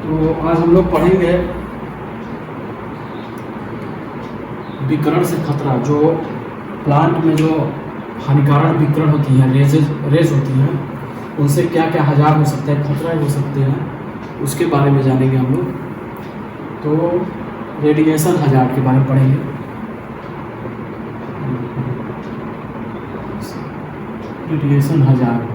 तो आज हम लोग पढ़ेंगे विकिरण से खतरा। जो प्लांट में जो हानिकारक विकिरण होती हैं, रेज होती हैं, उनसे क्या क्या हजार हो सकते हैं, खतरा हो सकते हैं, उसके बारे में जानेंगे हम लोग। तो रेडिएशन हजार्ड के बारे में पढ़ेंगे। रेडिएशन हजार्ड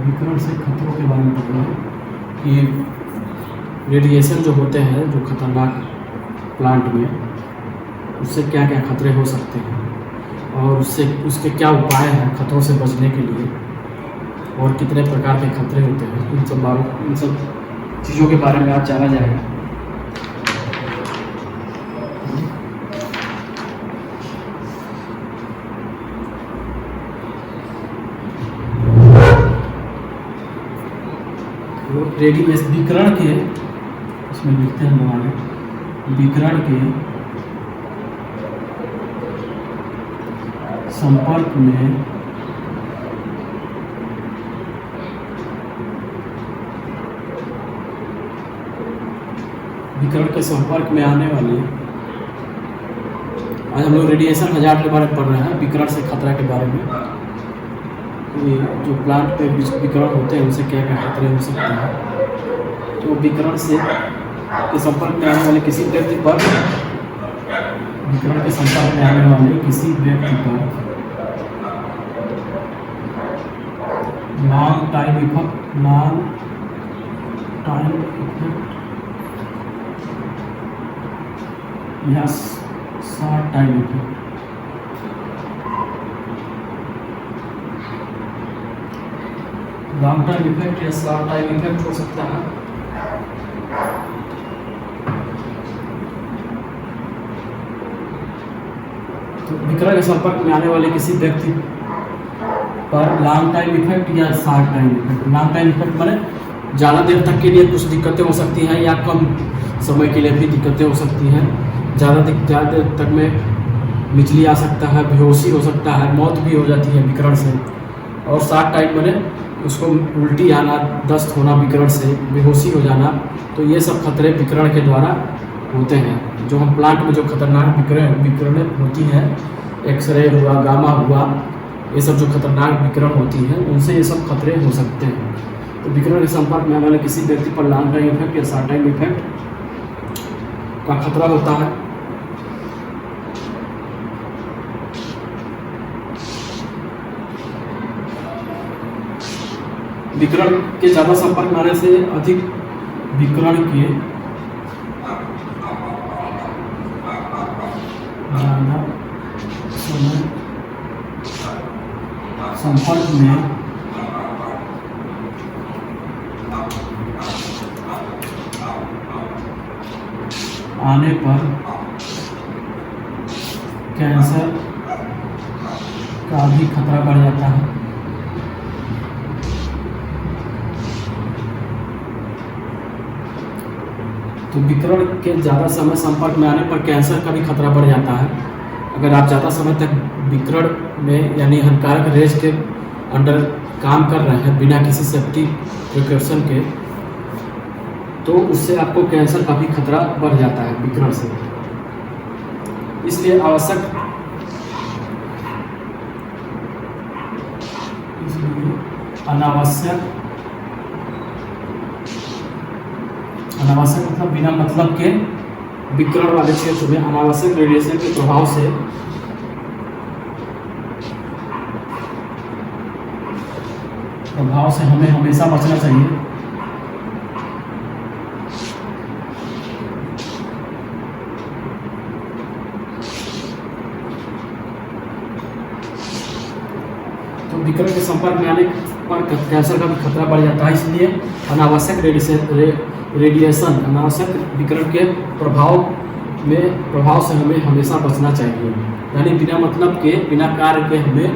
विकिरण से खतरों के बारे में पढ़ना है कि रेडिएशन जो होते हैं, जो खतरनाक प्लांट में, उससे क्या क्या खतरे हो सकते हैं और उसके क्या उपाय हैं खतरों से बचने के लिए, और कितने प्रकार के खतरे होते हैं। इन सब चीज़ों के बारे में आज जाना जाएगा। रेडिएशन विकिरण के, इसमें लिखते हैं हमारे विकिरण के संपर्क में आने वाले, आज हम लोग रेडिएशन हजार्ड के बारे में पढ़ रहे हैं, विकिरण से खतरा के बारे में। ये जो प्लांट पे विकिरण होते हैं उनसे क्या क्या खतरे हो सकते हैं। तो विकिरण के संपर्क में आने वाले किसी व्यक्ति पर, विकिरण के संपर्क में आने वाले किसी व्यक्ति पर लॉन्ग टाइम इफेक्ट या short time effect, long time effect या शॉर्ट टाइम इफेक्ट हो सकता है। तो विकिरण के संपर्क में आने वाले किसी व्यक्ति पर लॉन्ग टाइम इफेक्ट या short time effect. Long time effect माने ज़्यादा देर तक के लिए कुछ दिक्कतें हो सकती हैं, या कम समय के लिए भी दिक्कतें हो सकती हैं। ज़्यादा देर तक में बिजली आ सकता है, बेहोशी हो सकता है, मौत भी हो जाती है विकिरण से। और शॉर्ट टाइम माने उसको उल्टी आना, दस्त होना विकिरण से, बेहोशी हो जाना। तो ये सब खतरे विकिरण के द्वारा होते हैं। जो हम प्लांट में जो खतरनाक विकिरण होती हैं, एक्सरे हुआ, गामा हुआ, ये सब जो खतरनाक विकिरण होती हैं, उनसे ये सब खतरे हो सकते हैं। तो विकिरण के संपर्क में आने वाले किसी व्यक्ति पर लॉन्ग टाइम इफेक्ट या शॉर्ट टाइम इफेक्ट का खतरा होता है। विकिरण के ज़्यादा संपर्क में आने से अधिक विकिरण के संपर्क में आने पर कैंसर का भी खतरा बढ़ जाता है। तो विकिरण के ज़्यादा समय संपर्क में आने पर कैंसर का भी खतरा बढ़ जाता है। अगर आप ज़्यादा समय तक विकिरण में यानी हानिकारक रेज के अंडर काम कर रहे हैं बिना किसी सेफ्टी प्रिकॉशन के, तो उससे आपको कैंसर का भी खतरा बढ़ जाता है विकिरण से। इसलिए अनावश्यक मतलब बिना मतलब के विकिरण वाले क्षेत्र में अनावश्यक रेडिएशन के प्रभाव से हमें हमेशा बचना चाहिए। तो विकिरण के संपर्क में आने पर कैंसर का भी खतरा बढ़ जाता है। इसलिए अनावश्यक रेडिएशन अनावश्यक विकिरण के प्रभाव से हमें हमेशा बचना चाहिए। यानी बिना मतलब के, बिना कार्य के हमें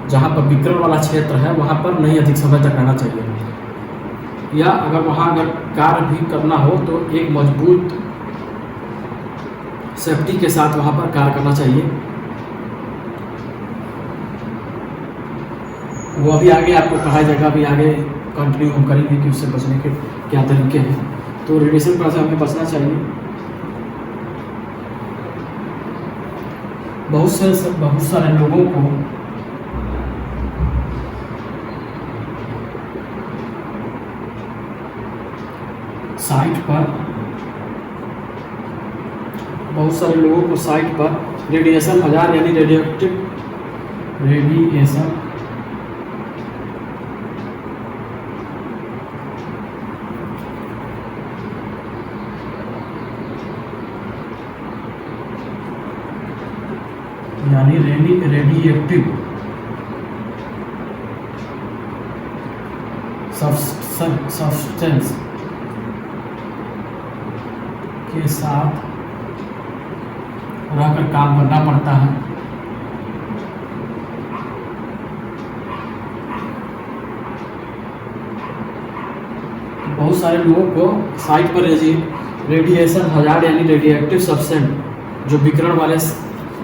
जहाँ पर विकिरण वाला क्षेत्र है वहाँ पर नहीं अधिक समय तक रहना चाहिए। या अगर कार्य भी करना हो तो एक मजबूत सेफ्टी के साथ वहाँ पर कार्य करना चाहिए। वो अभी आगे आपको पढ़ाया जाएगा, अभी आगे कंटिन्यू हम करेंगे कि उससे बचने के क्या तरीके हैं। तो रेडिएशन पर से हमें बचना चाहिए। बहुत सारे लोगों को साइट पर रेडिएशन 1000 यानी रेडिएशन यानी रेडिएक्टिव सब्सटेंस के साथ रहकर काम करना पड़ता है। बहुत सारे लोगों को साइट पर रेडिएशन 1000 यानी रेडिएक्टिव सब्सटेंस जो विकिरण वाले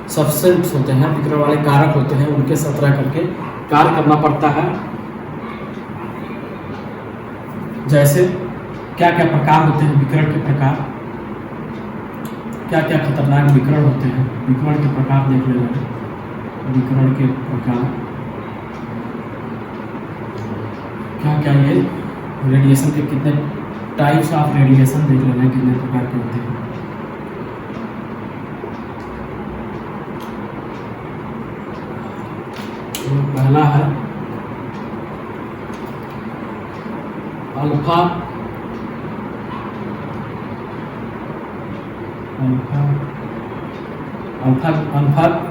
सब्सटेंस होते हैं, विकिरण वाले कारक होते हैं, उनके साथ रह करके कार्य करना पड़ता है। जैसे क्या क्या प्रकार होते हैं विकिरण के प्रकार, क्या क्या खतरनाक विकिरण होते हैं, विकिरण के प्रकार देख ले रहे हैं। विकिरण के प्रकार क्या क्या, ये रेडिएशन के कितने टाइप्स ऑफ रेडिएशन देख लेना है, कितने प्रकार के होते हैं। तो पहला है अल्फा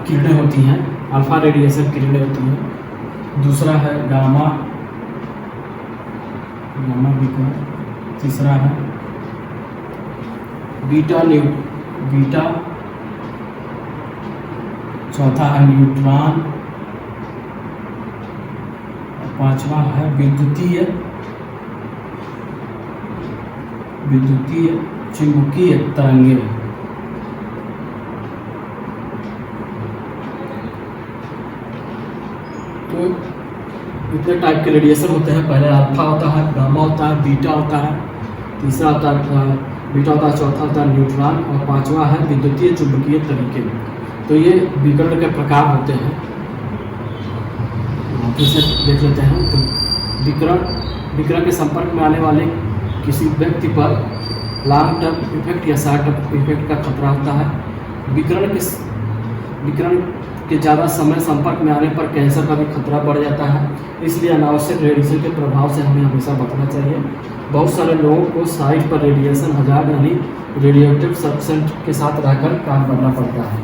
किरणें होती हैं, अल्फा रेडिएशन किरणें होती हैं। दूसरा है गामा विकिरण। तीसरा है बीटा। चौथा है न्यूट्रॉन। पांचवा है विद्युतीय चुंबकीय तरंगे। तो इतने टाइप के रेडिएशन होते हैं। पहले अल्फा होता है, गामा होता है, बीटा होता है, तीसरा होता है बीटा होता है, चौथा होता है न्यूट्रॉन और पांचवा है विद्युतीय चुंबकीय तरीके। तो ये विकिरण के प्रकार होते हैं। फिर से देख लेते हैं। तो विकिरण के संपर्क में आने वाले किसी व्यक्ति पर लॉन्ग टर्म इफेक्ट या शॉर्ट टर्म इफेक्ट का खतरा होता है। विकिरण के ज़्यादा समय संपर्क में आने पर कैंसर का भी खतरा बढ़ जाता है। इसलिए अनावश्यक रेडिएशन के प्रभाव से हमें हमेशा बचना चाहिए। बहुत सारे लोगों को साइट पर रेडिएशन 1000 यानी रेडिएटिव सब्सटेंस के साथ रहकर काम करना पड़ता है।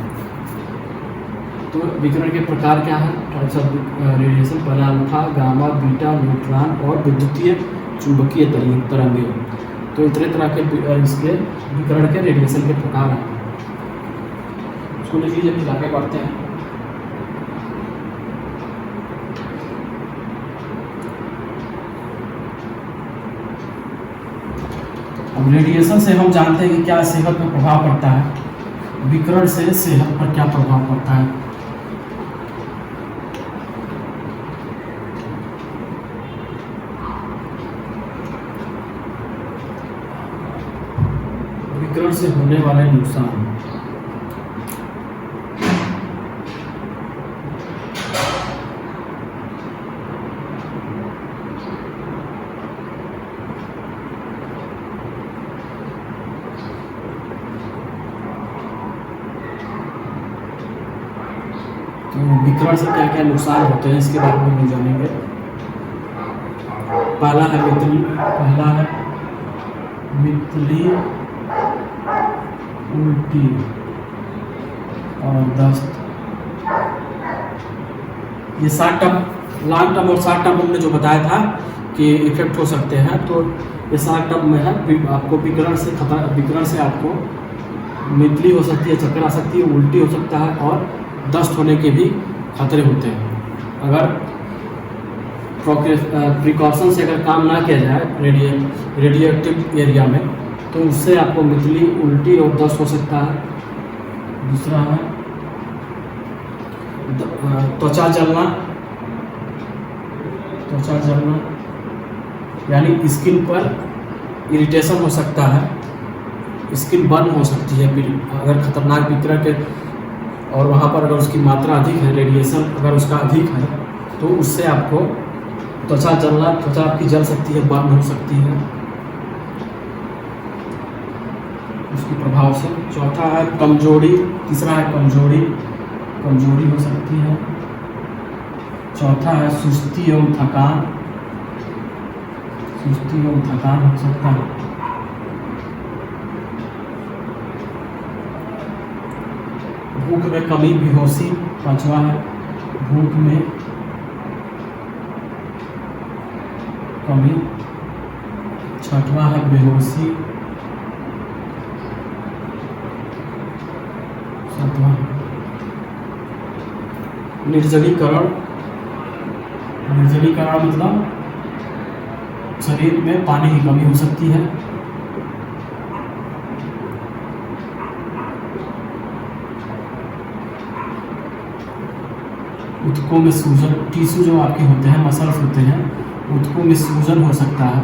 तो विकिरण के प्रकार क्या है, टाइप्स ऑफ रेडिएशन? पहला अल्फा, गामा, बीटा, न्यूट्रॉन और विद्युतीय चुंबकीय तरंगे। तो इतने तरह के इसके विकिरण के रेडिएशन के प्रकार हैं। उसको लिख लीजिए, फिर आगे बढ़ते हैं। अब रेडिएशन से हम जानते हैं कि क्या सेहत पर प्रभाव पड़ता है। विकिरण से सेहत पर क्या प्रभाव पड़ता है? विकिरण से होने वाले नुकसान। तो विकिरण से क्या क्या नुकसान होते हैं इसके बारे में हम जानेंगे। पहला है मितली, उल्टी और दस्त। ये शॉर्ट टर्म, लॉन्ग टर्म और शॉर्ट टर्म हमने जो बताया था कि इफेक्ट हो सकते हैं। तो ये शॉर्ट टर्म में है, आपको विकिरण से आपको मितली हो सकती है, चक्कर आ सकती है, उल्टी हो सकता है और दस्त होने के भी खतरे होते हैं। अगर प्रिकॉशन से अगर काम ना किया जाए रेडिएटिव एरिया में, तो उससे आपको मितली, उल्टी और दस्त हो सकता है। दूसरा है त्वचा जलना, त्वचा जलना, यानी स्किन पर इरिटेशन हो सकता है, स्किन बर्न हो सकती है अगर खतरनाक विकिरण के, और वहाँ पर अगर उसकी मात्रा अधिक है, रेडिएशन अगर उसका अधिक है, तो उससे आपको त्वचा जलना, त्वचा आपकी जल सकती है, बर्न हो सकती है उसके प्रभाव से। चौथा है कमजोरी, तीसरा है कमजोरी, कमजोरी हो सकती है। चौथा है सुस्ती एवं थकान, सुस्ती एवं थकान हो सकता है। भूख में कमी, बेहोशी, पांचवा है भूख में कमी। छठवां है बेहोशी। सातवां निर्जलीकरण, निर्जलीकरण मतलब शरीर में पानी की कमी हो सकती है। ऊतकों में सूजन, टिश्यू जो आपके होते हैं, मसल्स होते हैं, ऊतकों में सूजन हो सकता है।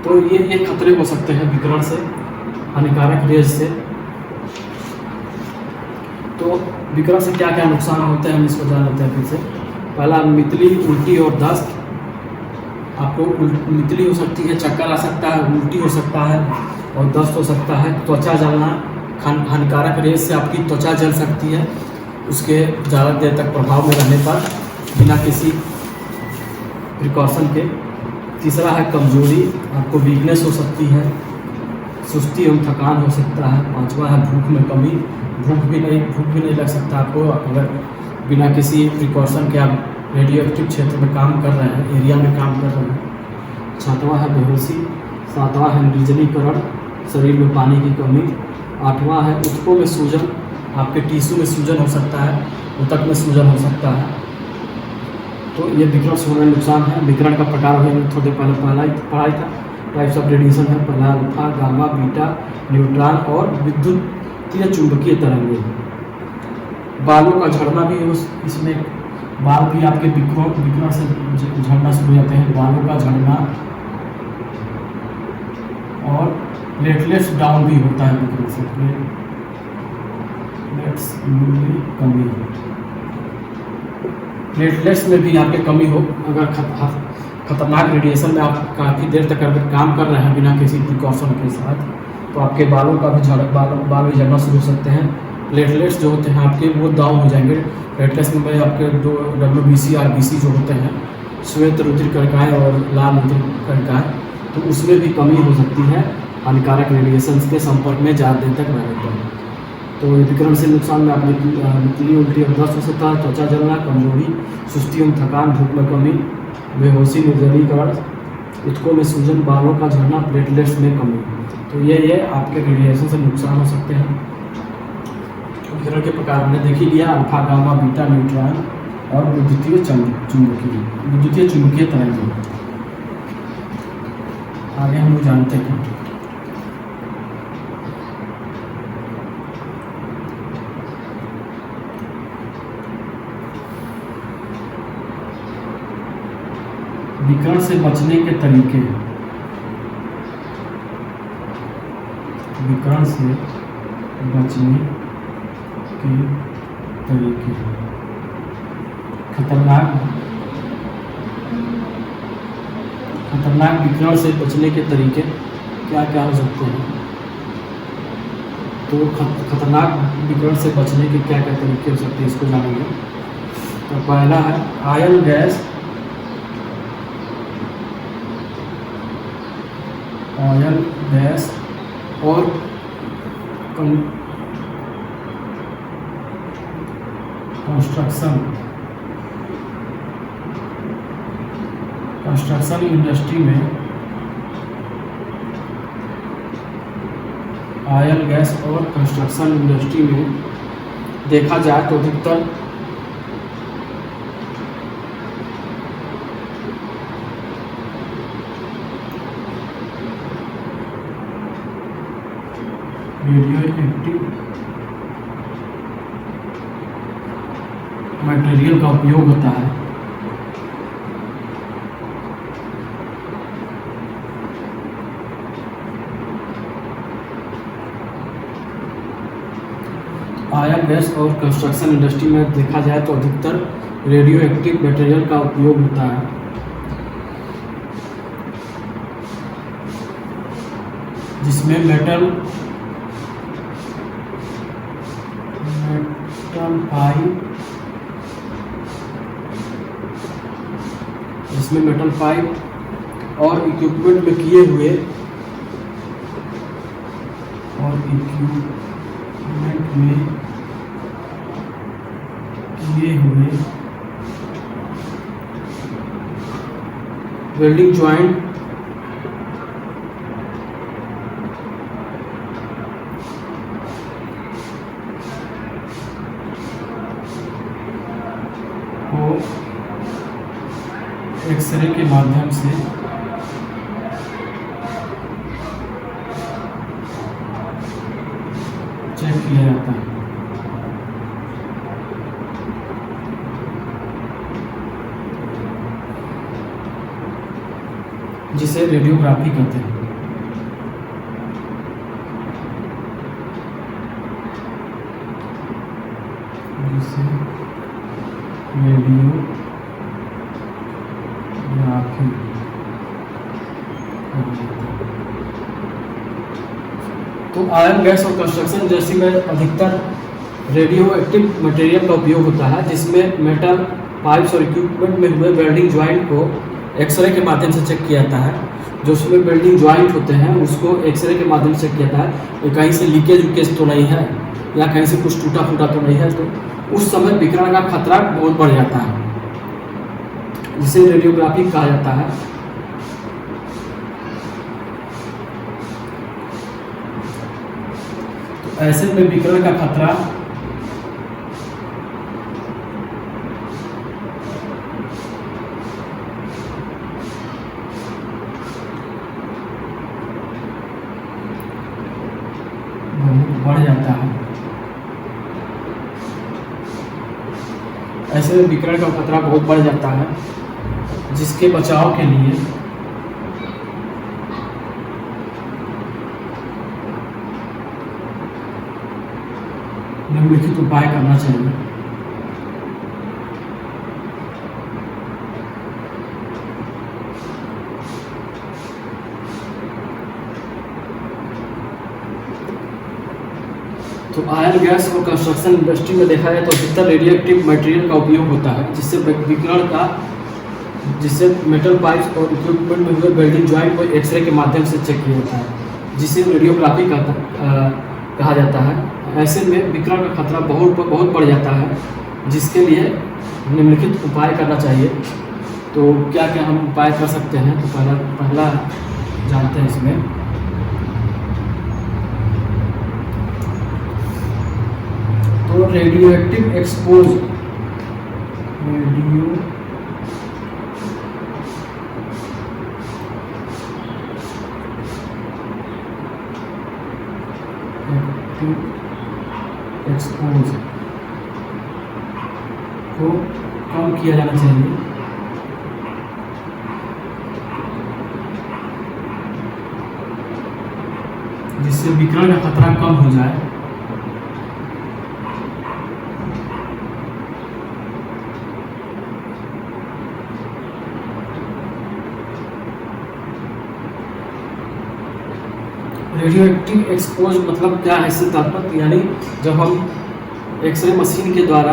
तो ये खतरे हो सकते हैं विकिरण से, हानिकारक रेज से। तो विकिरण से क्या क्या नुकसान होते हैं हम इसको जान लेते हैं फिर से। पहला मितली, उल्टी और दस्त। आपको मितली हो सकती है, चक्कर आ सकता है, उल्टी हो सकता है और दस्त हो सकता है। त्वचा जलना, हानिकारक रेज से आपकी त्वचा जल सकती है उसके ज़्यादा देर तक प्रभाव में रहने पर, बिना किसी प्रिकॉशन के। तीसरा है कमजोरी, आपको वीकनेस हो सकती है, सुस्ती एवं थकान हो सकता है। पांचवा है भूख में कमी, भूख भी नहीं लग सकता आपको अगर बिना किसी प्रिकॉशन के आप रेडियो एक्टिव क्षेत्र में काम कर रहे हैं, एरिया में काम कर रहे हैं। छठवां है बेहोशी। सातवां है निर्जलीकरण, शरीर में पानी की कमी। आठवां है ऊतकों में सूजन, आपके टिश्यू में सूजन हो सकता है, ऊतक में सूजन हो सकता है। तो ये विकिरण से होने नुकसान है। विकिरण का प्रकार हमने थोड़े पहले पढ़ाई था। टाइप्स ऑफ रेडिएशन है, पहला अल्फा, गामा, बीटा, न्यूट्रॉन और विद्युतीय चुंबकीय तरंगें। बालों का झड़ना भी इसमें, बाल भी आपके विकिरण से झड़ना शुरू हो जाते हैं। बालों का झड़ना और प्लेटलेट्स डाउन भी होता है विकिरण से, प्लेटलेट्स में कमी। प्लेटलेट्स में भी आपके कमी हो, अगर खतरनाक रेडिएशन में आप काफ़ी देर तक अगर काम कर रहे हैं बिना किसी प्रिकॉशन के साथ, तो आपके बालों का भी बाल भी झड़ना शुरू हो सकते हैं। प्लेटलेट्स जो होते हैं आपके वो डाउन हो जाएंगे। प्लेटलेट्स में आपके दो WBC, RBC जो होते हैं, श्वेत रुधिर कणिकाएं और लाल रुधिर कणिकाएं, तो उसमें भी कमी हो सकती है हानिकारक रेडिएशन के संपर्क में ज़्यादा देर तक रहने पर। तो विकिरण से नुकसान में आपने मितली, उल्टी और दस्त हो सकता है, त्वचा जलना, कमजोरी, सुस्ती एवं थकान, भूख में कमी, बेहोशी, निर्जलीकरण, ऊतकों में सूजन, बालों का झड़ना, प्लेटलेट्स में कमी। तो ये आपके रेडिएशन से नुकसान हो सकते हैं। विकिरण के प्रकार हमने देख ही लिया, अल्फा, गामा, बीटा, न्यूट्रॉन और विद्युतीय चुंबकीय तरंगें। आगे हम लोग जानते हैं विकिरण से बचने के तरीके। विकिरण से बचने के तरीके, खतरनाक विकिरण से बचने के तरीके क्या क्या हो सकते हैं। तो खतरनाक विकिरण से बचने के क्या क्या तरीके हो सकते हैं, इसको जानेंगे। तो पहला है आयन गैस, और कंस्ट्रक्शन इंडस्ट्री में ऑयल गैस और कंस्ट्रक्शन इंडस्ट्री में देखा जाए तो अधिकतर रेडियो एक्टिव मटेरियल का उपयोग होता है। आयल गैस और कंस्ट्रक्शन इंडस्ट्री में देखा जाए तो अधिकतर रेडियो एक्टिव मटेरियल का उपयोग होता है, जिसमें मेटल पाइप और इक्विपमेंट में किए हुए वेल्डिंग ज्वाइंट को एक्सरे के माध्यम से चेक किया जाता है, जिसे रेडियोग्राफी कहते हैं। तो आयल गैस और कंस्ट्रक्शन इंडस्ट्री में अधिकतर रेडियो एक्टिव मटेरियल का उपयोग होता है, जिसमें मेटल पाइप्स और इक्विपमेंट में हुए वेल्डिंग ज्वाइंट को एक्सरे के माध्यम से चेक किया जाता है। जो उसमें वेल्डिंग ज्वाइंट होते हैं उसको एक्सरे के माध्यम से चेक किया जाता है, कहीं से लीकेज उकेज तो नहीं है या कहीं से कुछ टूटा फूटा तो नहीं है, तो उस समय विकिरण का खतरा बहुत बढ़ जाता है, जिसे रेडियोग्राफी कहा जाता है। तो ऐसे में विकिरण का खतरा बढ़ जाता है। ऐसे में विकिरण का खतरा बहुत बढ़ जाता है, जिसके बचाव के लिए निम्नलिखित उपाय करना चाहिए। तो आयल गैस और कंस्ट्रक्शन इंडस्ट्री में देखा जाए तो अधिकतर रेडियो एक्टिव मटेरियल का उपयोग होता है, जिससे मेटल पाइप्स और इक्विपमेंट में हुए वेल्डिंग ज्वाइंट को एक्सरे के माध्यम से चेक किया जाता है, जिसे रेडियोग्राफी कहा जाता है। ऐसे में विकिरण का खतरा बहुत बढ़ जाता है, जिसके लिए निम्नलिखित उपाय करना चाहिए। तो क्या क्या हम उपाय कर सकते हैं, तो पहला जानते हैं इसमें। तो रेडियो एक्टिव एक्सपोज को कम किया जाना चाहिए, जिससे विकिरण का खतरा कम हो जाए। रेडियो एक्टिव एक्सपोज मतलब क्या है, इससे तात्पर्य यानी जब हम एक्सरे मशीन के द्वारा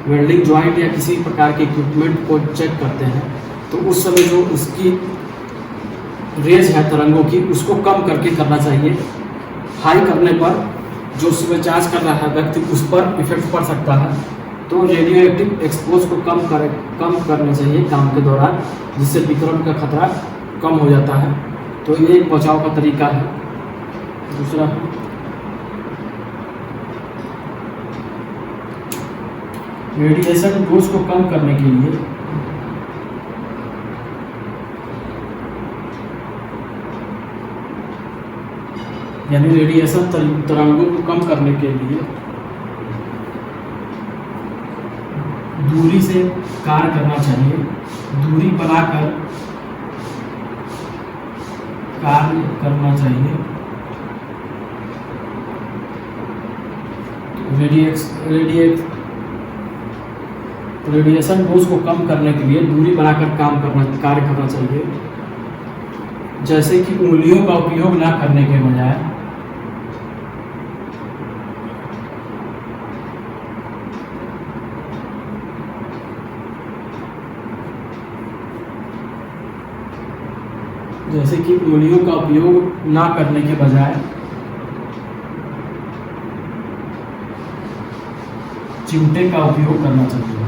वेल्डिंग ज्वाइंट या किसी प्रकार के इक्विपमेंट को चेक करते हैं, तो उस समय जो उसकी रेज है तरंगों की, उसको कम करके करना चाहिए। हाई करने पर जो उसमें जांच कर रहा है व्यक्ति, उस पर इफेक्ट पड़ सकता है। तो रेडियो एक्टिव एक्सपोज को कम करना चाहिए काम के दौरान, जिससे विकिरण का खतरा कम हो जाता है। तो ये एक बचाव का तरीका है। दूसरा, रेडिएशन डोज को कम करने के लिए यानी रेडिएशन तरंगों को कम करने के लिए दूरी से कार्य करना चाहिए, दूरी बनाकर कार्य करना चाहिए। रेडिएशन डोज को कम करने के लिए दूरी बनाकर कार्य करना चाहिए। जैसे कि उंगलियों का उपयोग ना करने के बजाय चिमटे का उपयोग करना चाहिए।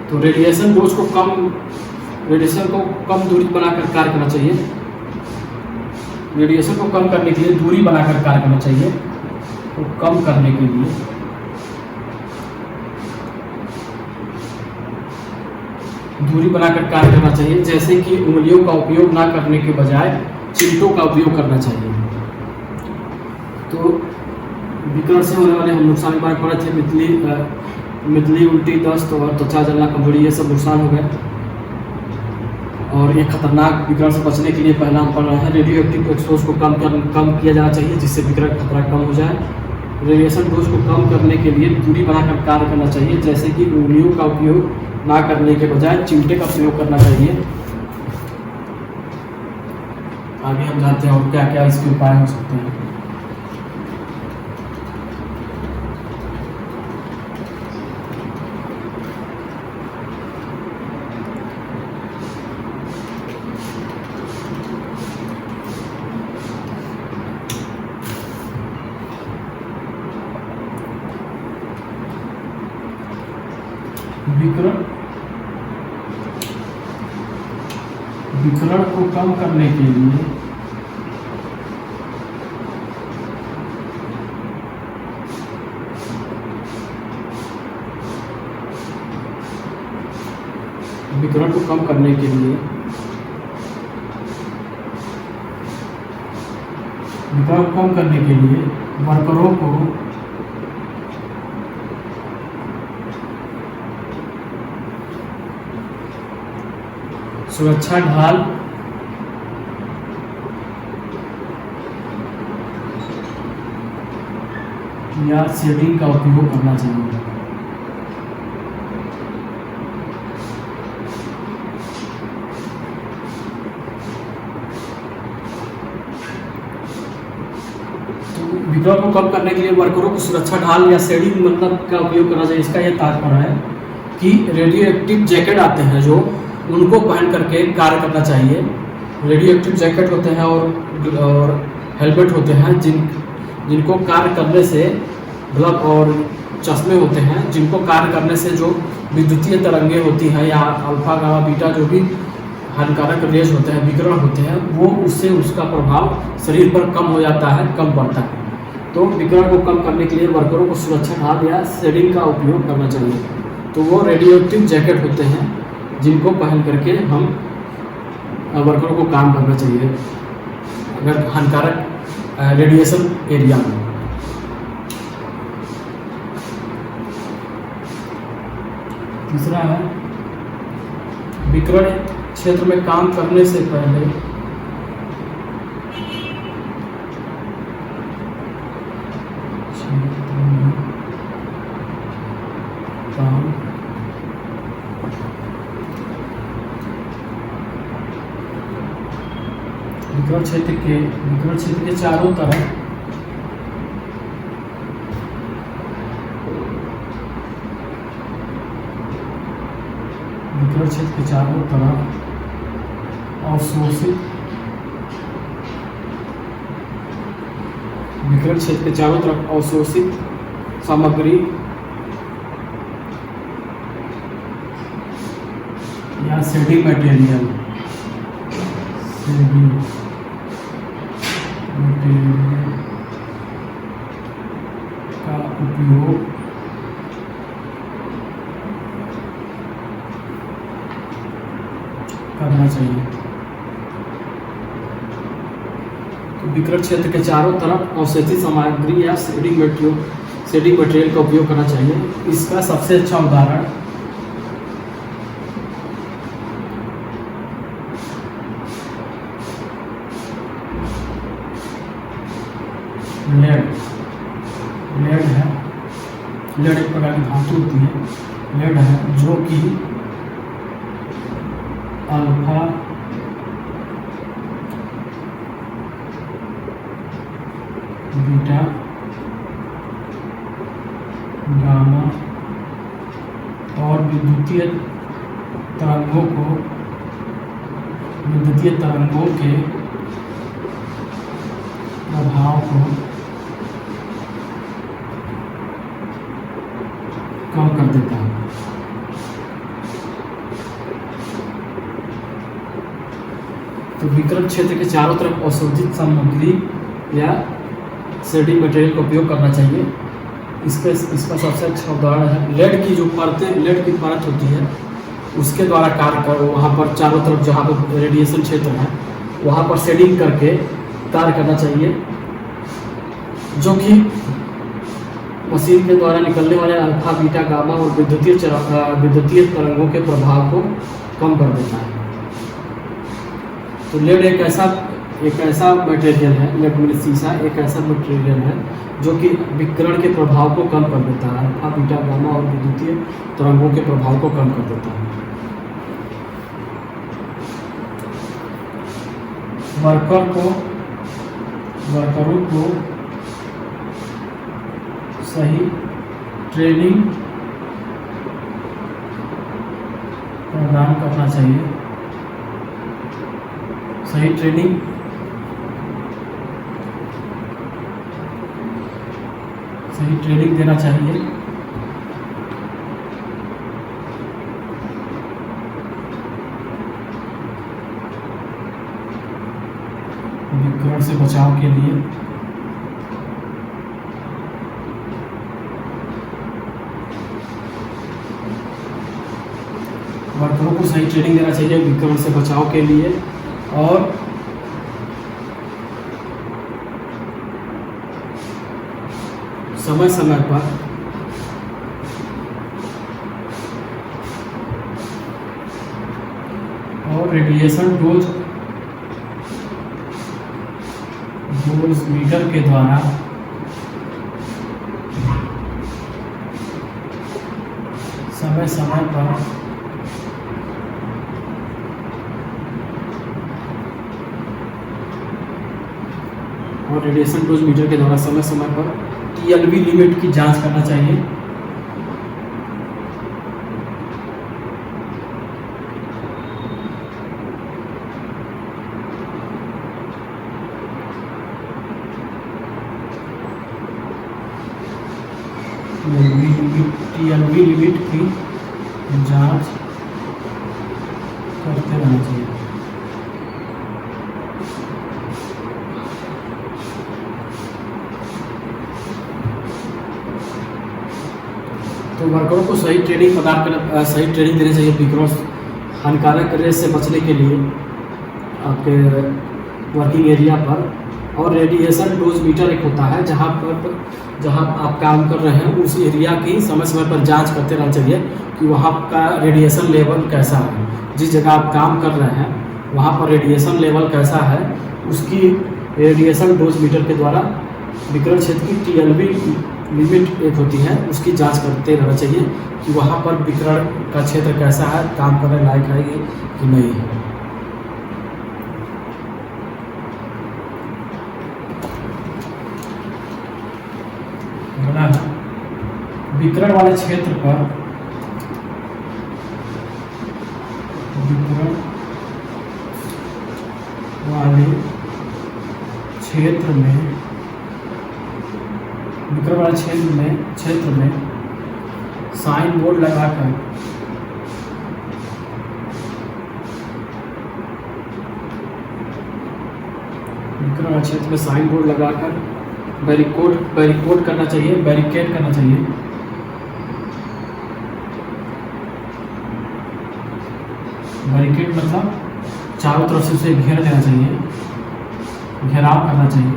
तो रेडिएशन को कम दूरी बनाकर कार्य करना चाहिए। रेडिएशन को कम करने के लिए दूरी बनाकर कार्य करना चाहिए। तो कम करने के लिए दूरी बनाकर कार्य करना चाहिए। जैसे कि उंगलियों का उपयोग ना करने के बजाय चिमटों का उपयोग करना चाहिए। तो विकर्ण से होने वाले हम नुकसान के बारे में पढ़े थे। मितली, उल्टी, दस्त और त्वचा जलना, कमजोरी, ये सब नुकसान हो गए। और ये खतरनाक विकर्ण से बचने के लिए पहला हम पढ़ रहे हैं रेडियो एक्टिव एक्सपोज को कम किया जाना चाहिए, जिससे विकर्ण खतरा कम हो जाए। रेडिएशन डोज को कम करने के लिए दूरी बनाकर कार्य करना चाहिए। जैसे कि उंगलियों का उपयोग ना करने के बजाय चिमटे का प्रयोग करना चाहिए। आगे हम जानते हैं और क्या क्या इसके उपाय हो सकते हैं। विकर्ण को कम करने के लिए वर्करों को सुरक्षा ढाल या शेडिंग का उपयोग करना चाहिए। विकर्ण को कम करने के लिए वर्करों को सुरक्षा ढाल या शेडिंग मतलब का उपयोग करना चाहिए। इसका यह तात्पर्य है कि रेडियो एक्टिव जैकेट आते हैं जो उनको पहन करके कार्य करना चाहिए। रेडियो एक्टिव जैकेट होते हैं और हेलमेट होते हैं जिनको कार्य करने से ग्लव और चश्मे होते हैं जिनको कार्य करने से जो विद्युतीय तरंगे होती हैं या अल्फा गामा बीटा जो भी हानिकारक रेज होते हैं, विकिरण होते हैं, वो उससे उसका प्रभाव शरीर पर कम हो जाता है, कम पड़ता है। तो विकिरण को कम करने के लिए वर्करों को सुरक्षा ढाल या शेडिंग का उपयोग करना चाहिए। तो वो रेडियो एक्टिव जैकेट होते हैं जिनको पहन करके हम वर्करों को काम करना चाहिए अगर हानिकारक रेडिएशन एरिया में। तीसरा है विकिरण क्षेत्र में काम करने से पहले विकिरण क्षेत्र के चारों तरफ विकिरण क्षेत्र के चारों तरफ अवशोषित विकिरण क्षेत्र के चारों तरफ अवशोषित सामग्री या शेडिंग मटेरियल का उपयोग करना चाहिए। तो विकिरण क्षेत्र के चारों तरफ औषधि सामग्री या शेडिंग मटेरियल का उपयोग करना चाहिए। इसका सबसे अच्छा उदाहरण लेड है। लेड एक प्रकार की धातु होती है, लेड है, जो कि अल्फा बीटा गामा और विद्युतीय तरंगों के प्रभाव को कम कर देता है। तो विकिरण क्षेत्र के चारों तरफ अशोधित सामग्री या शेडिंग मटेरियल का उपयोग करना चाहिए। इसका सबसे अच्छा उदाहरण है लेड की जो लेड की परत होती है उसके द्वारा कार्य कर वहाँ पर चारों तरफ जहाँ पर रेडिएशन क्षेत्र है वहाँ पर शेडिंग करके कार्य करना चाहिए, जो कि मशीन के द्वारा निकलने वाले अल्फा बीटा गामा और विद्युतीय तरंगों के प्रभाव को कम कर देता है। तो लेड एक ऐसा मटेरियल है, लेड में शीशा एक ऐसा मटेरियल है जो कि विकिरण के प्रभाव को कम कर देता है, अल्फा बीटा गामा और विद्युतीय तरंगों के प्रभाव को कम कर देता है। वर्करों को सही ट्रेनिंग प्रदान करना चाहिए। सही ट्रेनिंग देना चाहिए। विकिरण से बचाव के लिए वर्करों को सही ट्रेनिंग देना चाहिए विकिरण से बचाव के लिए, और समय समय पर और रेडिएशन डोज मीटर के द्वारा समय समय पर और रेडिएशन डोज मीटर के द्वारा समय समय पर TLV लिमिट की जांच करना चाहिए। TLV लिमिट की जांच करते रहना चाहिए। तो वर्करों को सही ट्रेनिंग देनी चाहिए विकिरण हानिकारक रेस से बचने के लिए आपके वर्किंग एरिया पर। और रेडिएशन डोज मीटर एक होता है जहाँ आप काम कर रहे हैं उस एरिया की समय समय पर जांच करते रहना चाहिए कि वहाँ का रेडिएशन लेवल कैसा है। जिस जगह आप काम कर रहे हैं वहाँ पर रेडिएशन लेवल कैसा है, उसकी रेडिएशन डोज मीटर के द्वारा विकिरण क्षेत्र की TLV लिमिट एक होती है उसकी जांच करते रहना चाहिए कि वहाँ पर विकिरण का क्षेत्र कैसा है, काम करने लायक है कि नहीं है। विकिरण वाले क्षेत्र पर विकिरण वाले क्षेत्र में साइन बोर्ड लगाकर विकिरण वाले क्षेत्र में साइन बोर्ड लगाकर बैरिकेड करना चाहिए। बैरिकेड मतलब चारों तरफ से उसे घेर देना चाहिए। घेराव करना चाहिए।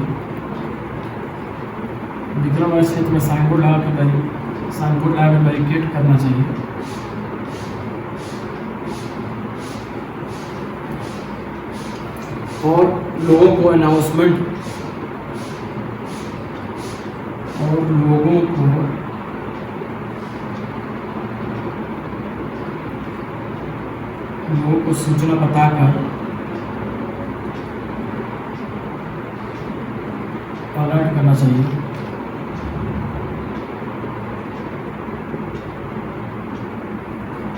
विक्रम वाले क्षेत्र में साइन बोर्ड लगा कर बैरिकेड करना चाहिए। और लोगों को अनाउंसमेंट लोगों को सूचना बताकर अलर्ट करना चाहिए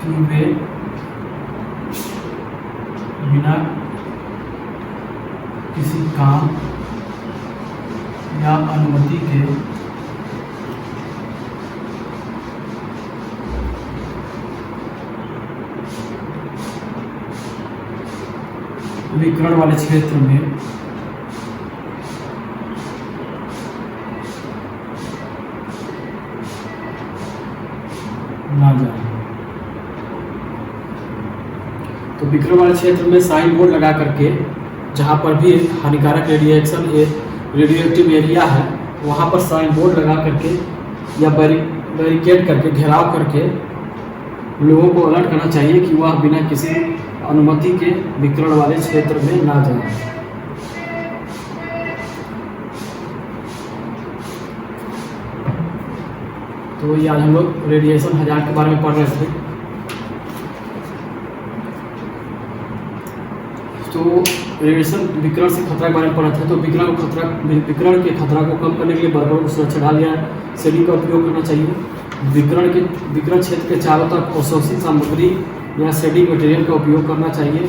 कि वे बिना किसी काम या अनुमति के विकिरण वाले क्षेत्र में ना जाए। तो विकिरण वाले क्षेत्र में साइन बोर्ड लगा करके जहाँ पर भी हानिकारक रेडियो एक्टिव एरिया है वहाँ पर साइन बोर्ड लगा करके या बैरिकेड करके घेराव करके लोगों को अलर्ट करना चाहिए कि वह बिना किसी अनुमति के विकिरण वाले क्षेत्र में ना जाए। तो ये आज हम लोग रेडिएशन हजार के बारे में पढ़ रहे थे। तो रेडिएशन विकिरण से खतरा के बारे में पढ़ा था। तो विकिरण के खतरा को कम करने के लिए वर्करों को सुरक्षा डाल दिया है। सेडी का उपयोग करना चाहिए। विकिरण क्षेत्र के चारों तरफ अवशोषित सामग्री या सेडी मटेरियल का उपयोग करना चाहिए।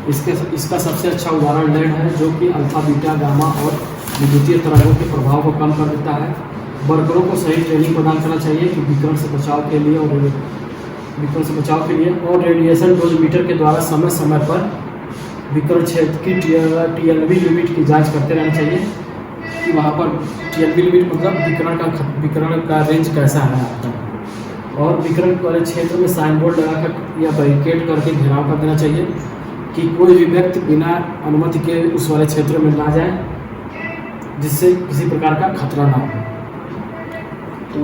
इसका सबसे अच्छा उदाहरण लेड है जो कि अल्फा बीटा गामा और विद्युतीय तरंगों के प्रभाव को कम कर देता है। वर्करों को सही ट्रेनिंग प्रदान करना चाहिए कि विकिरण से बचाव के लिए और रेडिएशन डोजमीटर के द्वारा समय समय पर विकिरण क्षेत्र की TLV लिमिट की जांच करते रहना चाहिए कि वहाँ पर TLV लिमिट मतलब विकिरण का रेंज कैसा है आपका। और विकिरण वाले क्षेत्र में साइन बोर्ड लगाकर या बैरिकेड करके घेराव कर देना चाहिए कि कोई भी व्यक्ति बिना अनुमति के उस वाले क्षेत्र में ना जाए जिससे किसी प्रकार का खतरा ना हो। तो